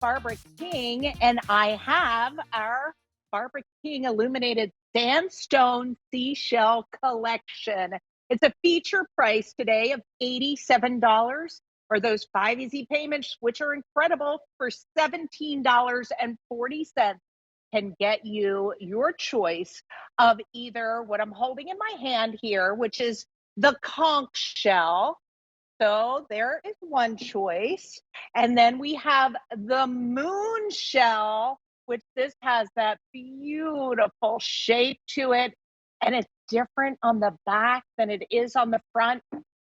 Barbara King, and I have our Barbara King Illuminated Sandstone Seashell collection. It's a feature price today of $87 for those 5 easy payments, which are incredible, for $17.40 can get you your choice of either what I'm holding in my hand here, which is the conch shell. So there is one choice. And then we have the moon shell, which this has that beautiful shape to it. And it's different on the back than it is on the front.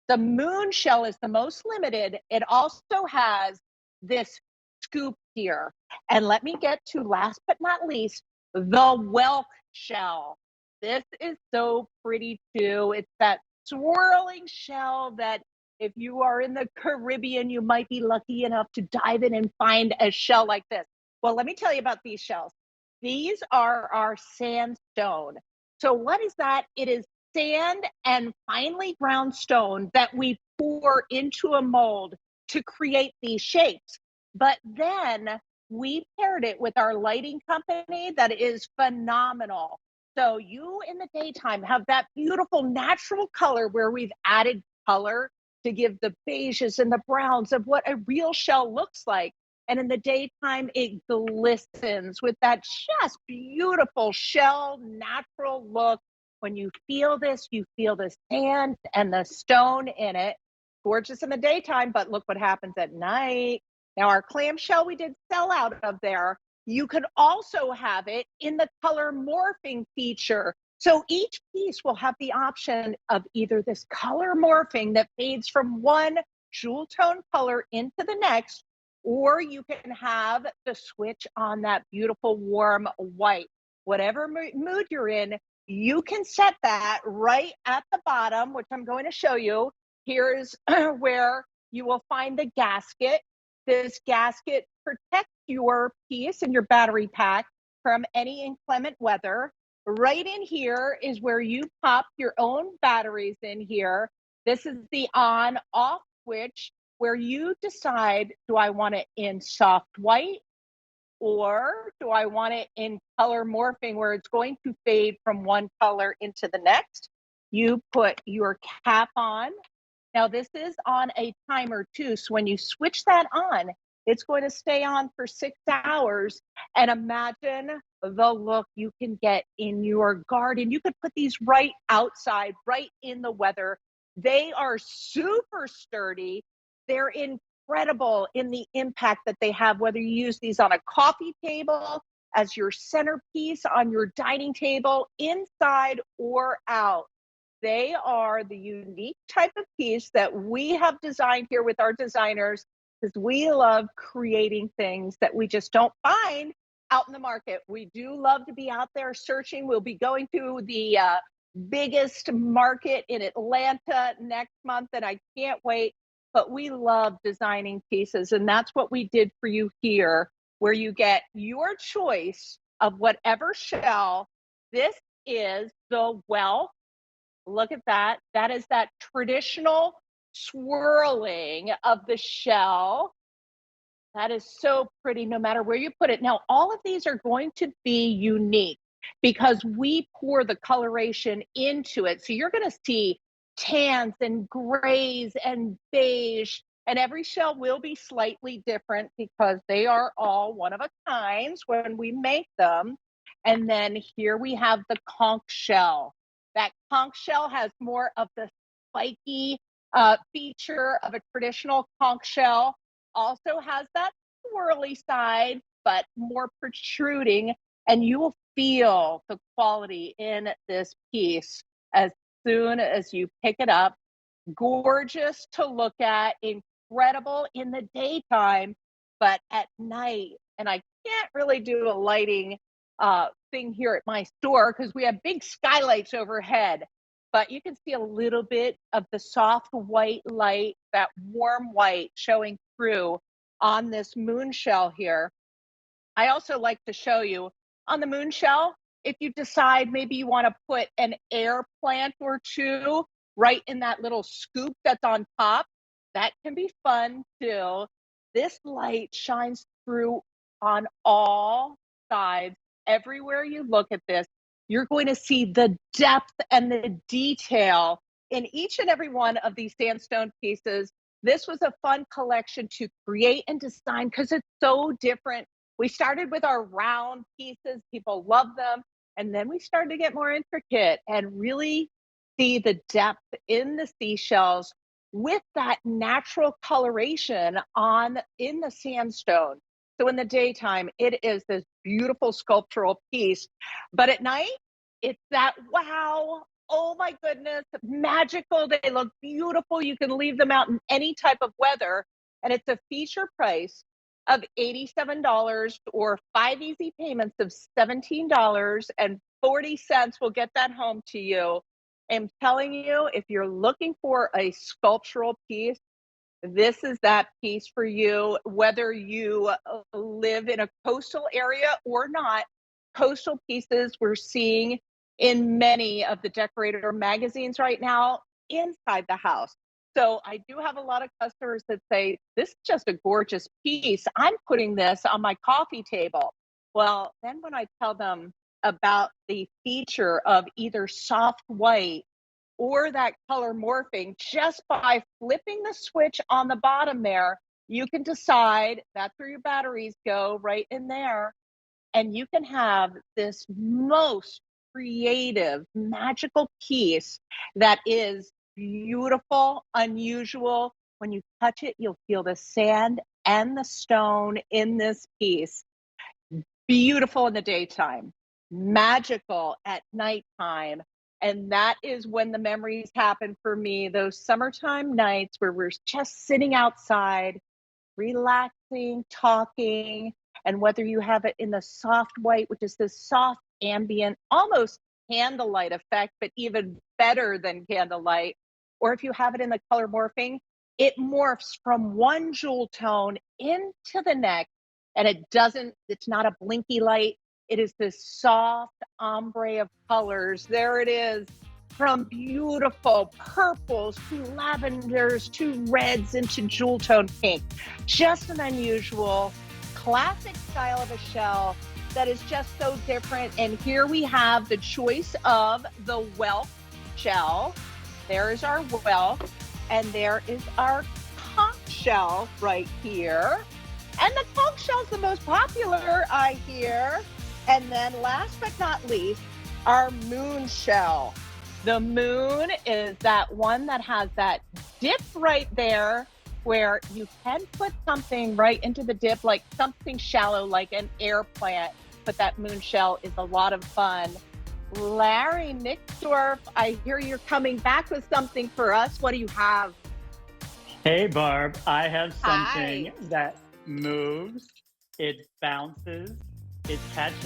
The moon shell is the most limited. It also has this scoop here. And let me get to, last but not least, the whelk shell. This is so pretty too. It's that swirling shell that if you are in the Caribbean, you might be lucky enough to dive in and find a shell like this. Well, let me tell you about these shells. These are our sandstone. So what is that? It is sand and finely ground stone that we pour into a mold to create these shapes. But then we paired it with our lighting company that is phenomenal. So you in the daytime have that beautiful natural color where we've added color to give the beiges and the browns of what a real shell looks like. And in the daytime, it glistens with that just beautiful shell, natural look. When you feel this, you feel the sand and the stone in it. Gorgeous in the daytime, but look what happens at night. Now, our clamshell we did sell out of there. You could also have it in the color morphing feature. So each piece will have the option of either this color morphing that fades from one jewel tone color into the next, or you can have the switch on that beautiful warm white. Whatever mood you're in, you can set that right at the bottom, which I'm going to show you. Here's where you will find the gasket. This gasket protects your piece and your battery pack from any inclement weather. Right in here is where you pop your own batteries in here. This is the on-off switch where you decide, do I want it in soft white or do I want it in color morphing where it's going to fade from one color into the next? You put your cap on. Now this is on a timer too, so when you switch that on, it's going to stay on for 6 hours. And imagine the look you can get in your garden. You could put these right outside, right in the weather. They are super sturdy. They're incredible in the impact that they have, whether you use these on a coffee table, as your centerpiece on your dining table, inside or out. They are the unique type of piece that we have designed here with our designers, because we love creating things that we just don't find out in the market. We do love to be out there searching. We'll be going to the biggest market in Atlanta next month, and I can't wait. But we love designing pieces, and that's what we did for you here, where you get your choice of whatever shell. This is the whelk. Look at that. That is that traditional swirling of the shell. That is so pretty no matter where you put it. Now, all of these are going to be unique because we pour the coloration into it. So you're going to see tans and grays and beige, and every shell will be slightly different because they are all one of a kinds when we make them. And then here we have the conch shell. That conch shell has more of the spiky feature of a traditional conch shell. Also has that swirly side, but more protruding. And you will feel the quality in this piece as soon as you pick it up. Gorgeous to look at, incredible in the daytime, but at night, and I can't really do a lighting thing here at my store because we have big skylights overhead, but you can see a little bit of the soft white light, that warm white showing through on this moon shell here. I also like to show you on the moon shell, if you decide maybe you want to put an air plant or two right in that little scoop that's on top, that can be fun too. this light shines through on all sides. Everywhere you look at this, you're going to see the depth and the detail in each and every one of these sandstone pieces. This was a fun collection to create and design because it's so different. We started with our round pieces, people love them. And then we started to get more intricate and really see the depth in the seashells with that natural coloration on in the sandstone. So in the daytime, it is this beautiful sculptural piece, but at night, it's that wow, oh my goodness, magical. They look beautiful. You can leave them out in any type of weather, and it's a feature price of $87 or 5 easy payments of $17.40 will get that home to you. I'm telling you, if you're looking for a sculptural piece, this is that piece for you, whether you live in a coastal area or not. Coastal pieces we're seeing in many of the decorator magazines right now inside the house. So I do have a lot of customers that say, this is just a gorgeous piece. I'm putting this on my coffee table. Well, then when I tell them about the feature of either soft white or that color morphing, just by flipping the switch on the bottom there, you can decide that's where your batteries go, right in there. And you can have this most creative, magical piece that is beautiful, unusual. When you touch it, you'll feel the sand and the stone in this piece. Beautiful in the daytime, magical at nighttime. And that is when the memories happen for me, those summertime nights where we're just sitting outside, relaxing, talking, and whether you have it in the soft white, which is this soft ambient, almost candlelight effect, but even better than candlelight, or if you have it in the color morphing, it morphs from one jewel tone into the next, and it's not a blinky light. It is this soft ombre of colors. There it is, from beautiful purples to lavenders to reds into jewel tone pink. Just an unusual, classic style of a shell that is just so different. And here we have the choice of the whelk shell. There is our whelk, and there is our conch shell right here. And the conch shell is the most popular, I hear. And then last but not least, our moon shell. The moon is that one that has that dip right there where you can put something right into the dip, like something shallow, like an air plant. But that moon shell is a lot of fun. Larry Nixdorf, I hear you're coming back with something for us. What do you have? Hey, Barb, I have something Hi. that moves, it bounces, it catches